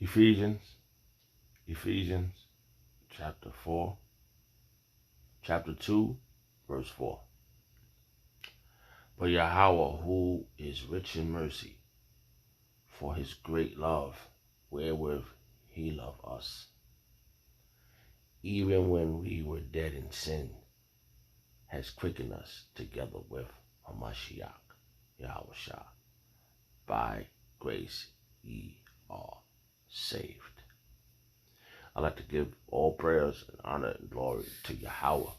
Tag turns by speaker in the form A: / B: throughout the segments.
A: Ephesians chapter 2, verse 4. But Yahweh, who is rich in mercy, for his great love, wherewith he loved us, even when we were dead in sin, has quickened us together with Hamashiach, Yahushua. By grace ye are saved. I'd like to give all prayers and honor and glory to Yahweh,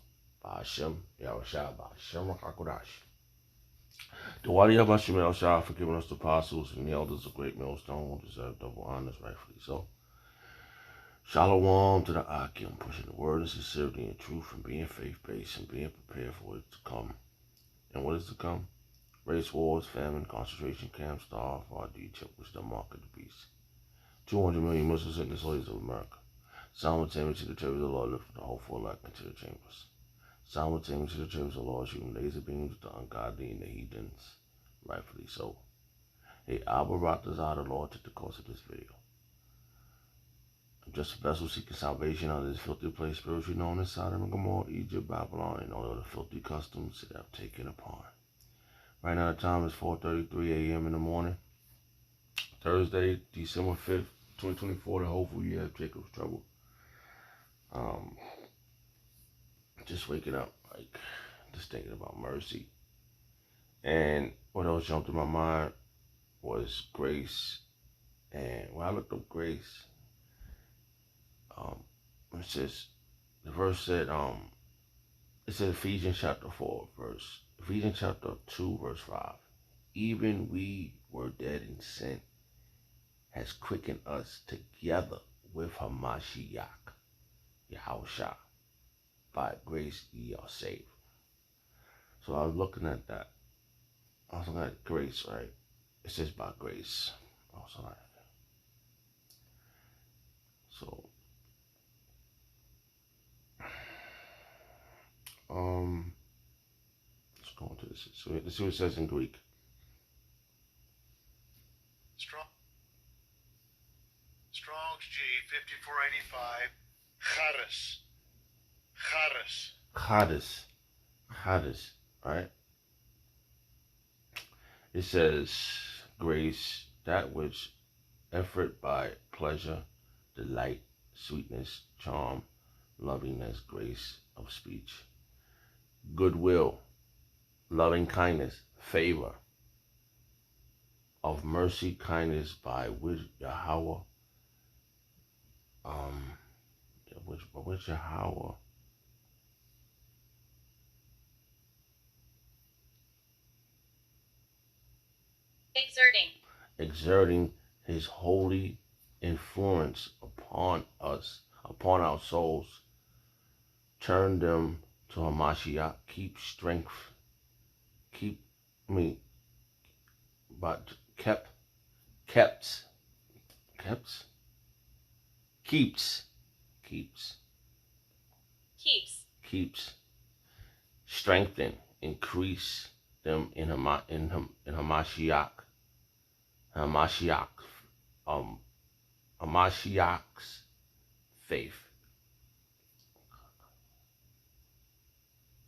A: Ba'ashem, Yahushua, Ba'ashem, Rakakodash. The Wadi Yabashim Yahushua for giving us the apostles and the elders of great millstone who deserve double honors, rightfully so. Shalom to the Akim, pushing the word of sincerity and truth and being faith-based and being prepared for what is to come. And what is to come? Race wars, famine, concentration camps, starve, RD, chip, which the mark of the beast. 200 million Muslims in the slaves of America. Simultaneously to the church of the Lord lifting the hopeful elect into the chambers. Simultaneously to the church of the Lord shooting laser beams at the ungodly and the heathens, rightfully so. Hey, Abba Ratazah, the Lord, took the course of this video. I'm just a vessel seeking salvation out of this filthy place, spiritually known as Sodom and Gomorrah, Egypt, Babylon, and all of the filthy customs that I've taken upon. Right now the time is 4:33 a.m. in the morning. Thursday, December 5th, 2024, the hopeful year of Jacob's trouble. Just waking up, like, just thinking about mercy. And what else jumped in my mind was grace. And when I looked up grace, it says, the verse said, it said Ephesians chapter 2, verse 5. Even we were dead in sin, has quickened us together with Hamashiach, Yahushua. By grace ye are saved. So I was looking at that. I was looking at grace, right? It says by grace. Also like, so let's go into this. So let's see what it says in Greek.
B: Strong's G 5485.
A: Charis, right? It says grace, that which effort by pleasure, delight, sweetness, charm, lovingness, grace of speech, goodwill, loving kindness, favor, of mercy, kindness, by which Yahweh, Yahweh exerting his holy influence upon us, upon our souls, turn them to Hamashiach, keeps, strengthen, increase them in Hamashiach's faith.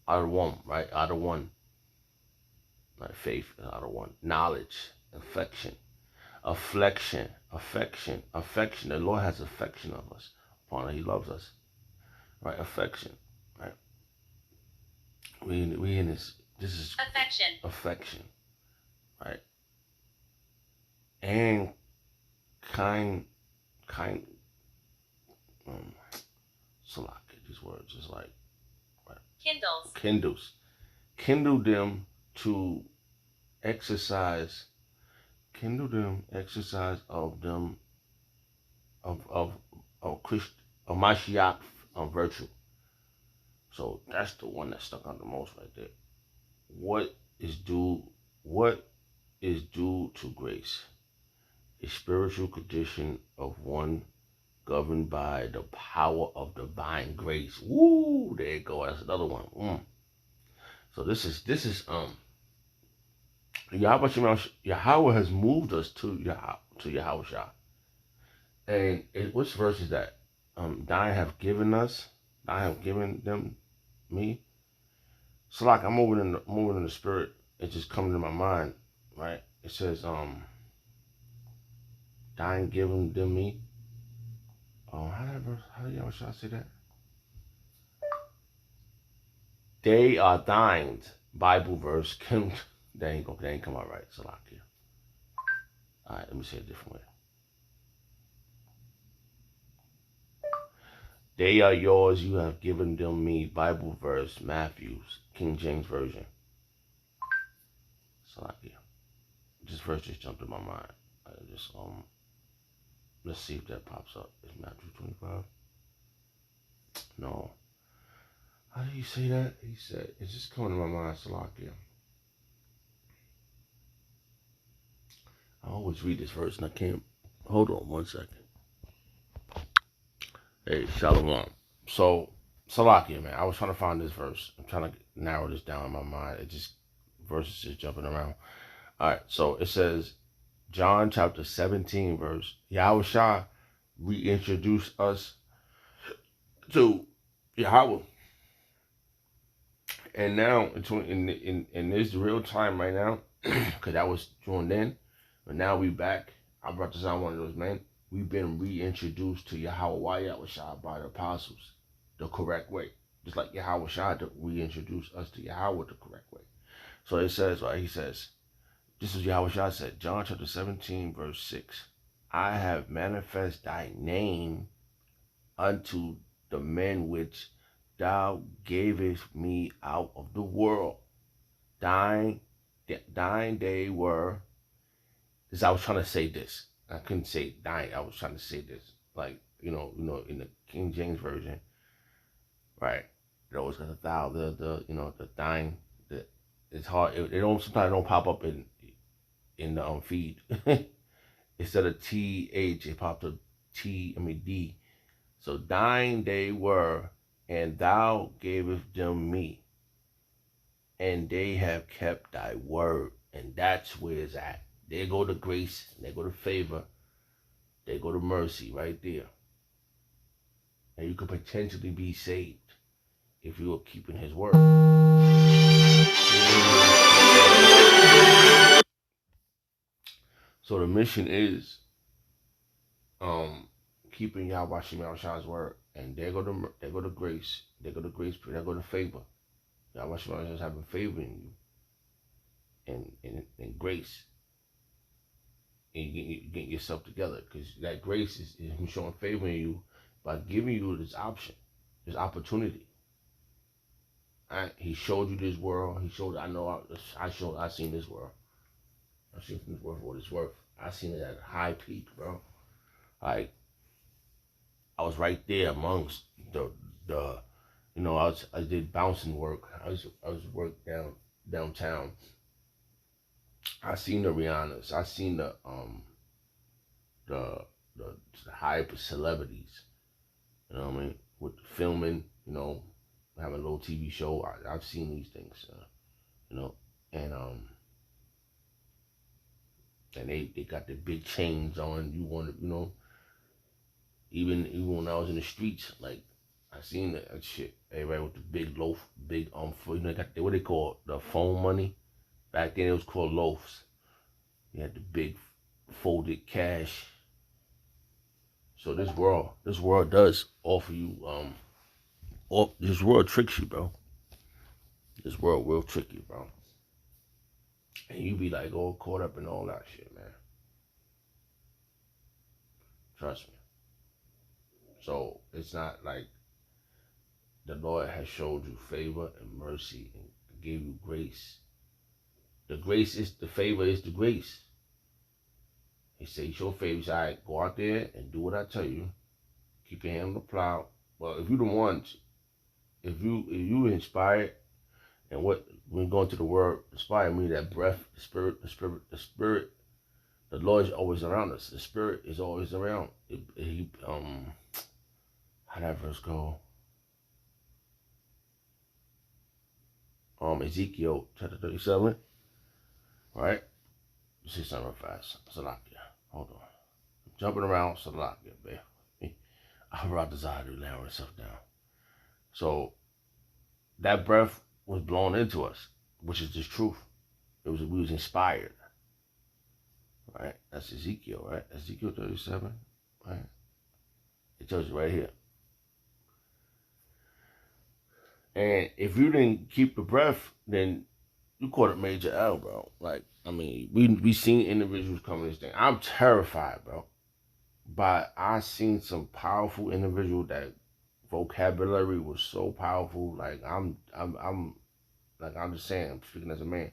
A: Out of one, right? Out of one. Like faith is out of one. Knowledge, affection. The Lord has affection of us. Upon it, he loves us. Right? Affection. Right? We in this is affection. Right? And Salaki, these words is like, right? Kindle them to exercise of Mashiach virtue. So that's the one that stuck out the most right there. What is due to grace? A spiritual condition of one governed by the power of divine grace. Woo! There you go. That's another one. So this is Yahweh has moved us to Yahushua. And which verse is that? Thy have given us, thy have given them me. So like I'm moving in the spirit. It just comes to my mind, right? It says, thine given them me. How do y'all should I say that? They are thine. Bible verse. They ain't come out right. So like here. All right, let me say it a different way. They are yours, you have given them me. Bible verse, Matthews, King James Version. So like here. This verse just jumped in my mind. Let's see if that pops up. Is Matthew 25? No. How did he say that? He said, it's just coming to my mind, Salakia. I always read this verse and I can't. Hold on 1 second. Hey, Shalom. So, Salakia, man, I was trying to find this verse. I'm trying to narrow this down in my mind. Verses just jumping around. All right, so it says, John chapter 17, verse, Yahushua reintroduced us to Yahweh. And now, in this real time right now, because that was during then, but now we back. I'm about to sound one of those men. We've been reintroduced to Yahweh Yahushua by the apostles the correct way. Just like Yahushua to reintroduce us to Yahweh the correct way. So it says, right, he says, this is Yahushua said, John chapter 17, verse 6. I have manifest thy name unto the men which thou gavest me out of the world. Thine they were. I was trying to say this. I couldn't say thine. I was trying to say this. Like, in the King James Version, right? It always got a thou, the thine. It's hard. Sometimes it don't pop up in the feed. Instead of TH, it popped up D. So thine they were, and thou gavest them me, and they have kept thy word. And that's where it's at. There go the grace, there go the favor, there go the mercy right there. And you could potentially be saved if you are keeping his word. So the mission is keeping Yahweh Shemashah's word. And there go the grace, there go the favor. Yahweh Shemashah is having favor in you and grace. And you get yourself together, because that grace is him showing favor in you by giving you this option, this opportunity. Right? He showed you this world. He showed. I seen this world. I seen this world for what it's worth. I seen it at a high peak, bro. Like I was right there amongst I did bouncing work. I was work downtown. I seen the Rihannas. I seen the high celebrities. You know what I mean? With filming, having a little TV show. I've seen these things, and they got the big chains on. You want to, even when I was in the streets, like I seen that shit. Everybody with the big loaf, big they got what they call the phone money. Back then it was called loaves. You had the big folded cash. So this world does offer you, this world tricks you, bro. This world will trick you, bro. And you be like all caught up in all that shit, man. Trust me. So it's not like the Lord has showed you favor and mercy and gave you grace. The grace is the favor is the grace. He said, "You show favor." He said, "All right, go out there and do what I tell you. Keep your hand on the plow." Well, if you the ones, if you inspired, and what when going to the word inspired me, that breath, the spirit, the Lord is always around us. The spirit is always around. How that verse go? Ezekiel chapter 37. All right. Let's see something real fast. Salakia. Hold on. jumping around, Salak, baby. I brought desire to narrow itself down. So that breath was blown into us, which is just truth. We was inspired. Right? That's Ezekiel, right? Ezekiel 37, right? It tells you right here. And if you didn't keep the breath, then you caught a major L, bro. Like, I mean, we seen individuals come in this thing. I'm terrified, bro. But I seen some powerful individual that vocabulary was so powerful. Like I'm just saying, I'm speaking as a man.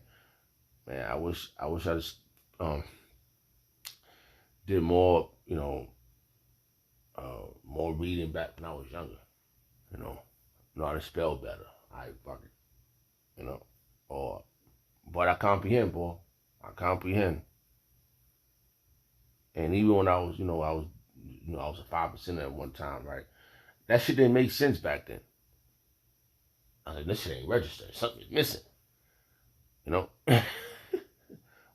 A: Man, I wish I just did more, more reading back when I was younger. Know how to spell better. I fuck it, but I comprehend, boy. I comprehend. And even when I was a 5% at one time, right? That shit didn't make sense back then. I was like, this shit ain't registered. Something's missing.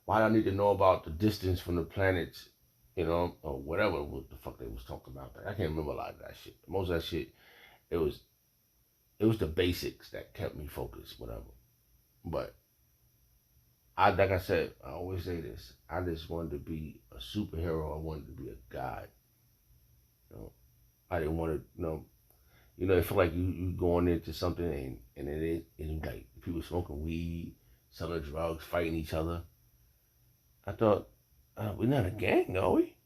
A: Why do I need to know about the distance from the planets, or whatever what the fuck they was talking about? I can't remember a lot of that shit. Most of that shit, it was the basics that kept me focused, whatever. But like I said, I always say this. I just wanted to be a superhero. I wanted to be a god. I didn't want to, it feel like you going into something and it like people smoking weed, selling drugs, fighting each other. I thought, we're not a gang, are we?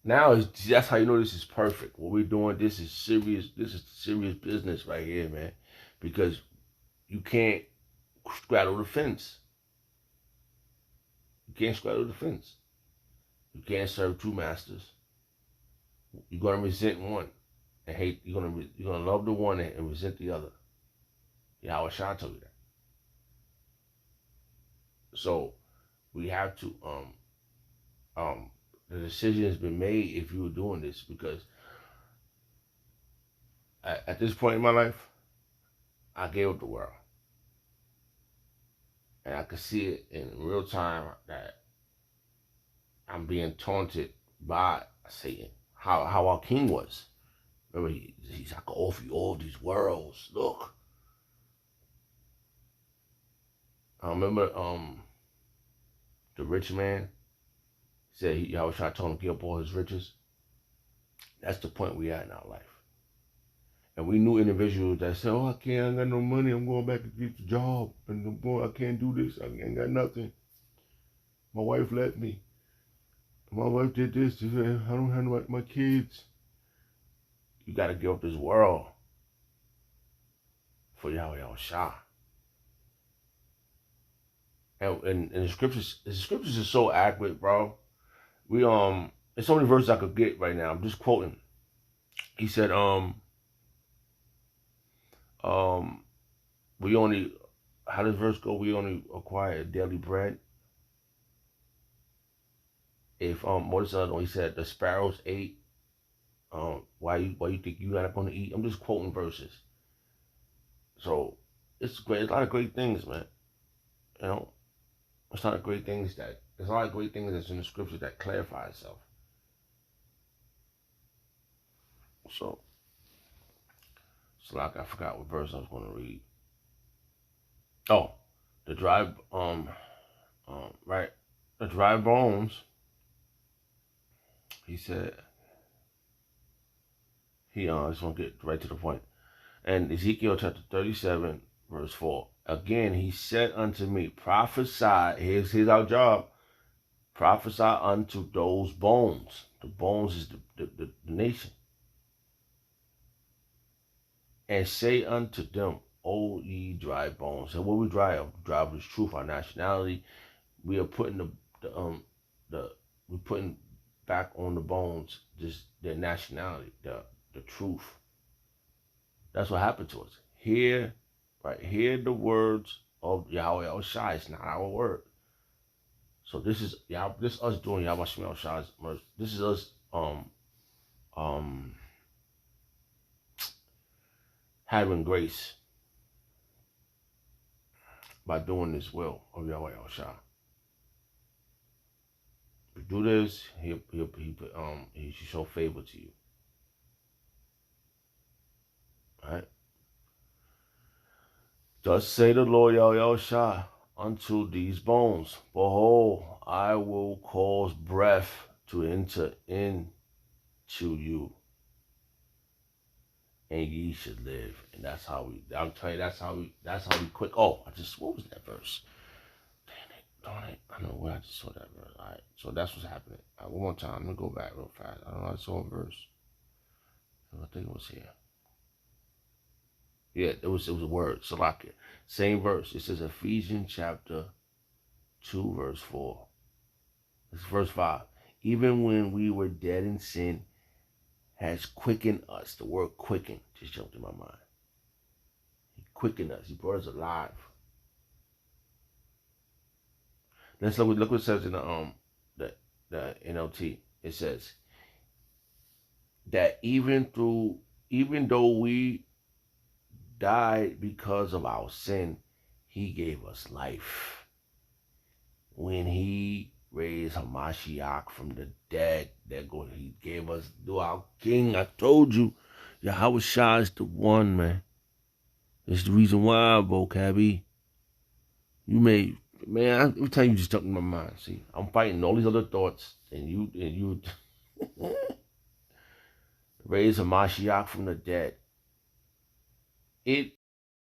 A: Now that's how you know this is perfect. What we're doing, this is serious business right here, man. Because you can't straddle the fence. You can't straddle the fence. You can't serve two masters. You're gonna resent one and hate. You're gonna love the one and resent the other. Yahweh Shah told you that. So we have to the decision has been made if you were doing this, because at this point in my life, I gave up the world. And I could see it in real time that I'm being taunted by Satan. How our king was. Remember, he's I can offer you all these worlds. Look. I remember the rich man said I was trying to tell him to give up all his riches. That's the point we at in our life. And we knew individuals that said, I ain't got no money, I'm going back to get the job. And I can't do this, I ain't got nothing. My wife left me. My wife did this, I don't have my kids. You got to give up this world for Yahweh Shah. And the scriptures are so accurate, bro. There's so many verses I could get right now. I'm just quoting. He said, we only, how does verse go? We only acquire daily bread. If what is the other one? He said the sparrows ate. Why you think you're not going to eat? I'm just quoting verses. So it's great. There's a lot of great things, man. There's a lot of great things that's in the scripture that clarify itself. So like I forgot what verse I was going to read. Oh, the dry bones. He said, I just want to get right to the point. And Ezekiel chapter 37, verse 4. Again, he said unto me, prophesy. Here's our job. Prophesy unto those bones. The bones is the nation. And say unto them, O ye dry bones. And what we dry up? Dry up is truth, our nationality. We are putting we're putting back on the bones just their nationality, the truth. That's what happened to us. Hear the words of Yahweh El Shai. It's not our word. So this is us doing Yahweh El Shai's mercy. This is us having grace by doing this will of Yahweh El Shai. do this, he should show favor to you. Right? Thus say the Lord Yahweh unto these bones, behold, I will cause breath to enter into you, and ye should live. And that's how we. I'll tell you, that's how we quick. Oh, what was that verse? Darn it! I know where I just saw that verse. All right, so that's what's happening. All right, one more time. I'm gonna go back real fast. I don't know. I saw a verse. I think it was here. Yeah, it was a word. Salakia. Same verse. It says Ephesians chapter 2, verse 4. It's verse 5. Even when we were dead in sin, has quickened us. The word quicken just jumped in my mind. He quickened us. He brought us alive. Let's look what it says in the NLT. It says that even though we died because of our sin, he gave us life. When he raised Hamashiach from the dead, he gave us to our king. I told you, Yahweh Shah is the one, man. It's the reason why, vocabby. Every time you just jumped in my mind. See, I'm fighting all these other thoughts, and you raise Hamashiach from the dead. It